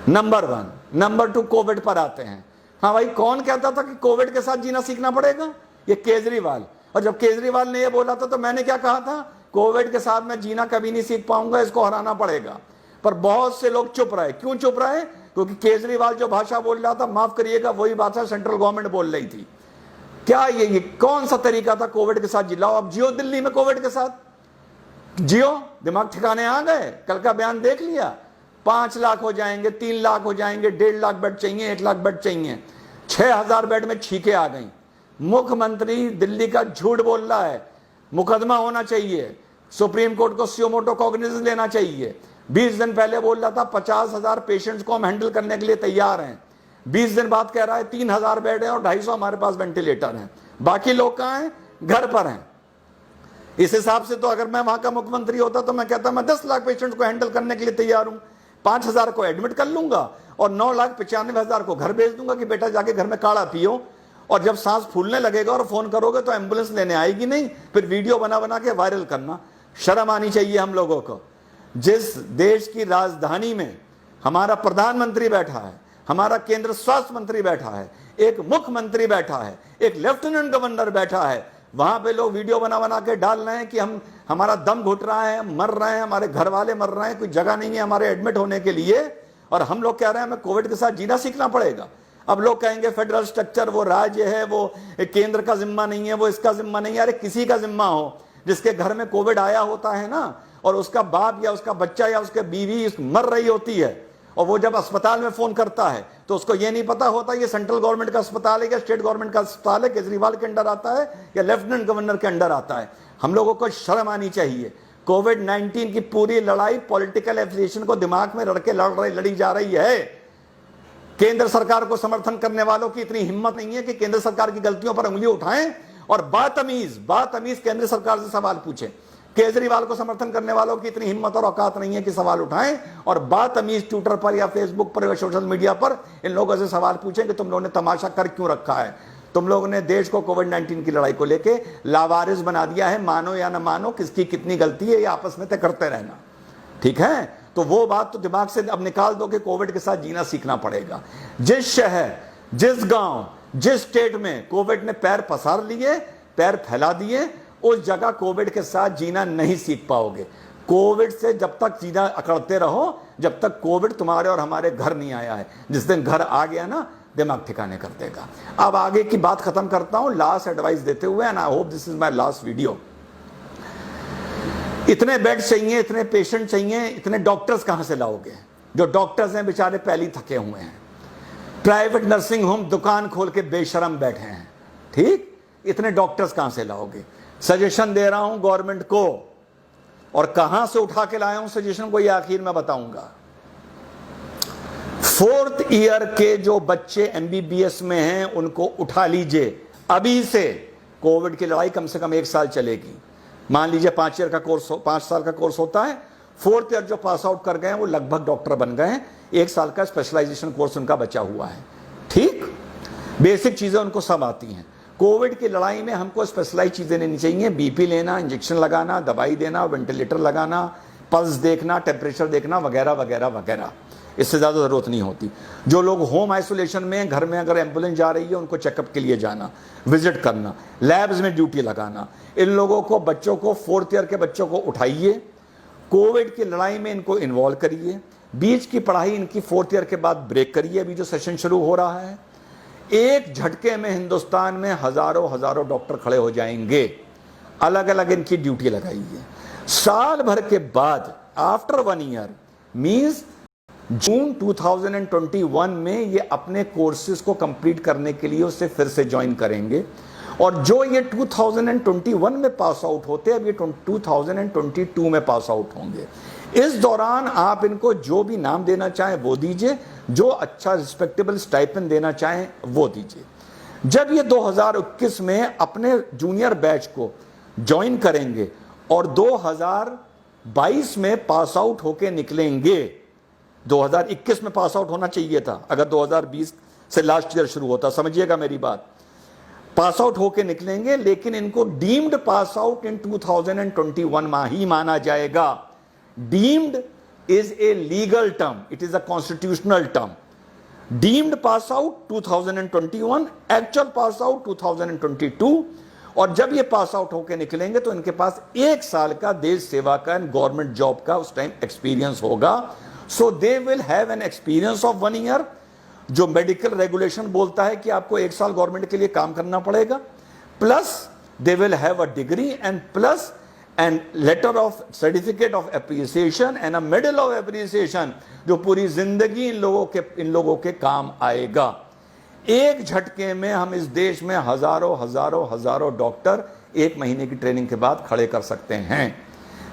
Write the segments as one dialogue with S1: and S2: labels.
S1: Number 1। Number 2, Covid पर आते हैं। हाँ भाई, कौन कहता था कि कोविड के साथ जीना सीखना पड़ेगा? ये केजरीवाल। और जब केजरीवाल ने ये बोला था तो मैंने क्या कहा था? कोविड के साथ मैं जीना कभी नहीं सीख पाऊंगा, इसको हराना पड़ेगा। पर बहुत से लोग चुप रहे। क्यों चुप रहे? क्योंकि केजरीवाल जो भाषा बोल रहा था, माफ करिएगा, वही भाषा सेंट्रल गवर्नमेंट बोल रही थी। क्या ये कौन सा तरीका था कोविड के साथ जिलाओ? अब जियो दिल्ली में कोविड के साथ, जियो, दिमाग ठिकाने आ गए। कल का बयान देख लिया, 5 लाख हो जाएंगे, 3 लाख हो जाएंगे, 1.5 लाख बेड चाहिए, 1 लाख बेड चाहिए, 6,000 बेड में छींके आ गई। मुख्यमंत्री दिल्ली का झूठ बोल रहा है। मुकदमा होना चाहिए, सुप्रीम कोर्ट को सुमो मोटो कॉग्निजेंस लेना चाहिए। 20 दिन पहले बोल रहा था 50,000 पेशेंट्स को हम हैंडल करने के लिए तैयार हैं। 20 दिन बाद कह रहा है 3,000 बेड है और 250 हमारे पास वेंटिलेटर हैं। बाकी लोग कहां हैं? घर पर हैं। इस हिसाब से तो अगर मैं वहां का मुख्यमंत्री होता तो मैं कहता मैं 10 लाख पेशेंट्स को हैंडल करने के लिए तैयार हूं, 5,000 को एडमिट कर लूंगा और 9,95,000 को घर भेज दूंगा कि बेटा जाके घर में काढ़ा पियो। और जब सांस फूलने लगेगा और फोन करोगे तो एम्बुलेंस लेने आएगी नहीं, फिर वीडियो बना बना के वायरल करना। शर्म आनी चाहिए हम लोगों को। जिस देश की राजधानी में हमारा प्रधानमंत्री बैठा है, हमारा केंद्र स्वास्थ्य मंत्री बैठा है, एक मुख्यमंत्री बैठा है, एक लेफ्टिनेंट गवर्नर बैठा है, वहां पे लोग वीडियो बना बना के डाल रहे हैं कि हमारा दम घुट रहा है, मर रहे हैं, हमारे घर वाले मर रहे हैं, कोई जगह नहीं है हमारे एडमिट होने के लिए। और हम लोग कह रहे हैं हमें कोविड के साथ जीना सीखना पड़ेगा। अब लोग कहेंगे फेडरल स्ट्रक्चर, वो राज्य है, वो केंद्र का जिम्मा नहीं है, वो इसका जिम्मा नहीं है। अरे किसी का जिम्मा हो, जिसके घर में कोविड आया होता है ना, और उसका बाप या उसका बच्चा या उसके बीवी मर रही होती है, और वो जब अस्पताल में फोन करता है तो उसको ये नहीं पता होता ये सेंट्रल गवर्नमेंट का अस्पताल है या स्टेट गवर्नमेंट का अस्पताल है, केजरीवाल के अंडर आता है या लेफ्टिनेंट गवर्नर के अंडर आता है। हम लोगों को शर्म आनी चाहिए। कोविड-19 की पूरी लड़ाई पॉलिटिकल एफिलिएशन को दिमाग में रख के लड़ी जा रही है। केंद्र सरकार को समर्थन करने वालों की इतनी हिम्मत नहीं है कि केंद्र सरकार की गलतियों पर उंगली उठाएं और बातमीज केंद्र सरकार से सवाल पूछें। केजरीवाल को समर्थन करने वालों की इतनी हिम्मत और औकात नहीं है कि सवाल उठाएं और बातमीज ट्विटर पर या फेसबुक पर या सोशल मीडिया पर इन लोगों से सवाल पूछें कि तुम लोगों ने तमाशा कर क्यों रखा है। तुम लोगों ने देश को कोविड-19 की लड़ाई को लेके लावारिस बना दिया है। मानो या ना मानो, किसकी कितनी गलती है ये आपस में तय करते रहना, ठीक है? तो वो बात तो दिमाग से अब निकाल दो कि कोविड के साथ जीना सीखना पड़ेगा। जिस शहर, जिस गांव, जिस स्टेट में कोविड ने पैर पसार लिए, पैर फैला दिए, उस जगह कोविड के साथ जीना नहीं सीख पाओगे। कोविड से जब तक जीना अकड़ते रहो, जब तक कोविड तुम्हारे और हमारे घर नहीं आया है। जिस दिन घर आ गया ना, दिमाग ठिकाने कर देगा। अब आगे की बात खत्म करता हूं लास्ट एडवाइस देते हुए, and I hope this is my last video. इतने बेड चाहिए, इतने पेशेंट चाहिए, इतने डॉक्टर्स कहां से लाओगे? जो डॉक्टर्स हैं बेचारे पहले ही थके हुए हैं। प्राइवेट नर्सिंग होम दुकान खोल के बेशरम बैठे हैं, ठीक? इतने डॉक्टर्स कहां से लाओगे? सजेशन दे रहा हूं गवर्नमेंट को, और कहां से उठा के लाया हूं सजेशन को ये आखिर में बताऊंगा। 4th ईयर के जो बच्चे MBBS में हैं उनको उठा लीजिए अभी से। कोविड की लड़ाई कम से कम 1 साल चलेगी। मान लीजिए 5 साल का कोर्स होता है। 4th ईयर जो पास आउट कर गए हैं वो लगभग डॉक्टर बन गए हैं। 1 साल का स्पेशलाइजेशन कोर्स उनका बचा हुआ है, ठीक? बेसिक चीजें उनको सब आती हैं। कोविड की लड़ाई में हमको स्पेशलाइज चीजें लेनी चाहिए। BP लेना, इंजेक्शन लगाना, दवाई देना, वेंटिलेटर लगाना, पल्स देखना, टेम्परेचर देखना, वगैरह वगैरह वगैरह। इससे ज्यादा जरूरत नहीं होती। जो लोग होम आइसोलेशन में, घर में अगर एम्बुलेंस जा रही है उनको चेकअप के लिए जाना, विजिट करना, लैब्स में ड्यूटी लगाना। इन लोगों को, बच्चों को, 4th ईयर के बच्चों को उठाइए, कोविड की लड़ाई में इनको इन्वॉल्व करिए। बीच की पढ़ाई इनकी 4th ईयर के बाद ब्रेक करिए। अभी जो सेशन शुरू हो रहा है, एक झटके में हिंदुस्तान में हजारों डॉक्टर खड़े हो जाएंगे। अलग अलग इनकी ड्यूटी लगाइए। साल भर के बाद, आफ्टर 1 ईयर मींस जून 2021 में ये अपने कोर्सेज को कंप्लीट करने के लिए उससे फिर से ज्वाइन करेंगे। और जो ये 2021 में पास आउट होते हैं, अब ये 2022 में पास आउट होंगे। इस दौरान आप इनको जो भी नाम देना चाहें वो दीजिए, जो अच्छा रिस्पेक्टेबल स्टाइपेंड देना चाहें वो दीजिए। जब ये 2021 में अपने जूनियर बैच को ज्वाइन करेंगे और 2022 में पास आउट होके निकलेंगे, 2021 में पास आउट होना चाहिए था अगर 2020 से लास्ट ईयर शुरू होता, समझिएगा मेरी बात। पास आउट होके निकलेंगे, लेकिन इनको डीम्ड पास आउट इन 2021 ही माना जाएगा। Deemed is a legal term. It is a constitutional term. Deemed pass out 2021, actual pass out 2022. और जब ये पास आउट होकर निकलेंगे तो इनके पास 1 साल का देश सेवा का एंड गवर्नमेंट जॉब का उस टाइम एक्सपीरियंस होगा. So they will have an experience of 1 year. जो मेडिकल रेगुलेशन बोलता है कि आपको 1 साल गवर्नमेंट के लिए काम करना पड़ेगा, plus they will have a degree and plus and later of certificate of appreciation and a medal of appreciation, जो पूरी जिंदगी इन लोगों के काम आएगा. एक झटके में हम इस देश में हजारों डॉक्टर 1 महीने की ट्रेनिंग के बाद खड़े कर सकते हैं.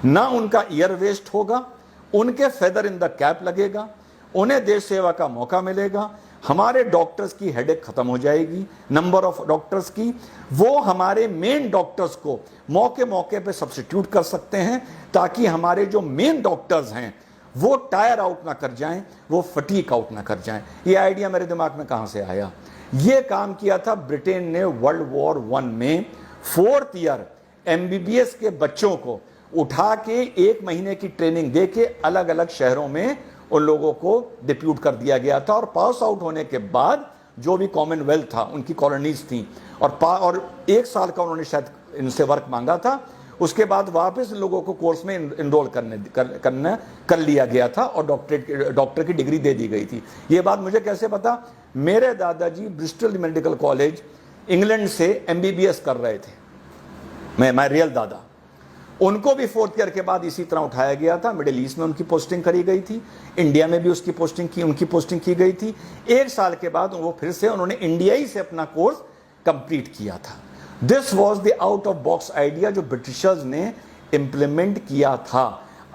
S1: ना उनका ईयर वेस्ट होगा, उनके फेदर इन द कैप लगेगा, उन्हें देश सेवा का मौका मिलेगा. हमारे डॉक्टर्स की हेडेक खत्म हो जाएगी, नंबर ऑफ डॉक्टर्स की. वो हमारे मेन डॉक्टर्स को मौके पे सब्स्टिट्यूट कर सकते हैं, ताकि हमारे जो मेन डॉक्टर्स हैं वो टायर आउट ना कर जाएं, वो फटीक आउट ना कर जाएं. ये आइडिया मेरे दिमाग में कहां से आया? ये काम किया था ब्रिटेन ने वर्ल्ड वॉर 1 में. 4th ईयर एमबीबीएस के बच्चों को उठा के 1 महीने की ट्रेनिंग दे के अलग अलग शहरों में उन लोगों को डिप्यूट कर दिया गया था. और पास आउट होने के बाद जो भी कॉमनवेल्थ था, उनकी कॉलोनीज थी, और 1 साल का उन्होंने शायद इनसे वर्क मांगा था. उसके बाद वापस लोगों को कोर्स में इनरोल कर लिया गया था और डॉक्टर की डिग्री दे दी गई थी. ये बात मुझे कैसे पता? मेरे दादाजी ब्रिस्टल मेडिकल कॉलेज इंग्लैंड से एमबीबीएस कर रहे थे. मैं रियल दादा, उनको भी 4th ईयर के बाद इसी तरह उठाया गया था. मिडिल ईस्ट में उनकी पोस्टिंग करी गई थी, इंडिया में भी उनकी पोस्टिंग की गई थी. 1 साल के बाद वो फिर से उन्होंने इंडिया ही से अपना कोर्स कंप्लीट किया था. This was the out of box idea जो ब्रिटिशर्स ने इंप्लीमेंट किया था.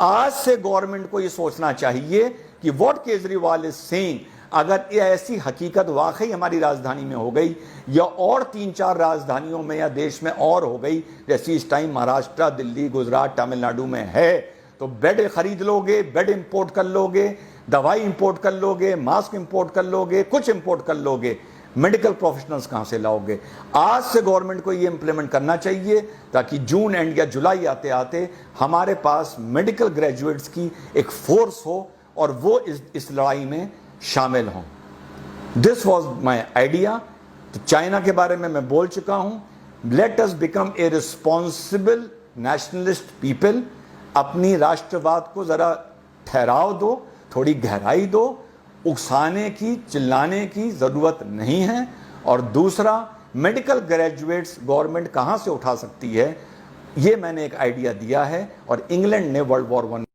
S1: आज से गवर्नमेंट को यह सोचना चाहिए कि व्हाट केजरीवाल इज सेइंग, अगर ये ऐसी हकीकत वाकई हमारी राजधानी में हो गई या और 3-4 राजधानियों में या देश में और हो गई, जैसी इस टाइम महाराष्ट्र, दिल्ली, गुजरात, तमिलनाडु में है, तो बेड खरीद लोगे, बेड इंपोर्ट कर लोगे, दवाई इंपोर्ट कर लोगे, मास्क इंपोर्ट कर लोगे, कुछ इंपोर्ट कर लोगे, मेडिकल प्रोफेशनल्स कहां से लाओगे? आज से गवर्नमेंट को ये इंप्लीमेंट करना चाहिए, ताकि जून एंड या जुलाई आते आते हमारे पास मेडिकल ग्रेजुएट्स की एक फोर्स हो और वो इस लड़ाई में शामिल हों. This was my idea. तो चाइना के बारे में मैं बोल चुका हूं. Let us become a responsible nationalist people. अपनी राष्ट्रवाद को जरा ठहराव दो, थोड़ी गहराई दो. उकसाने की, चिल्लाने की जरूरत नहीं है. और दूसरा, मेडिकल ग्रेजुएट्स गवर्नमेंट कहां से उठा सकती है, ये मैंने एक आइडिया दिया है. और इंग्लैंड ने वर्ल्ड वॉर 1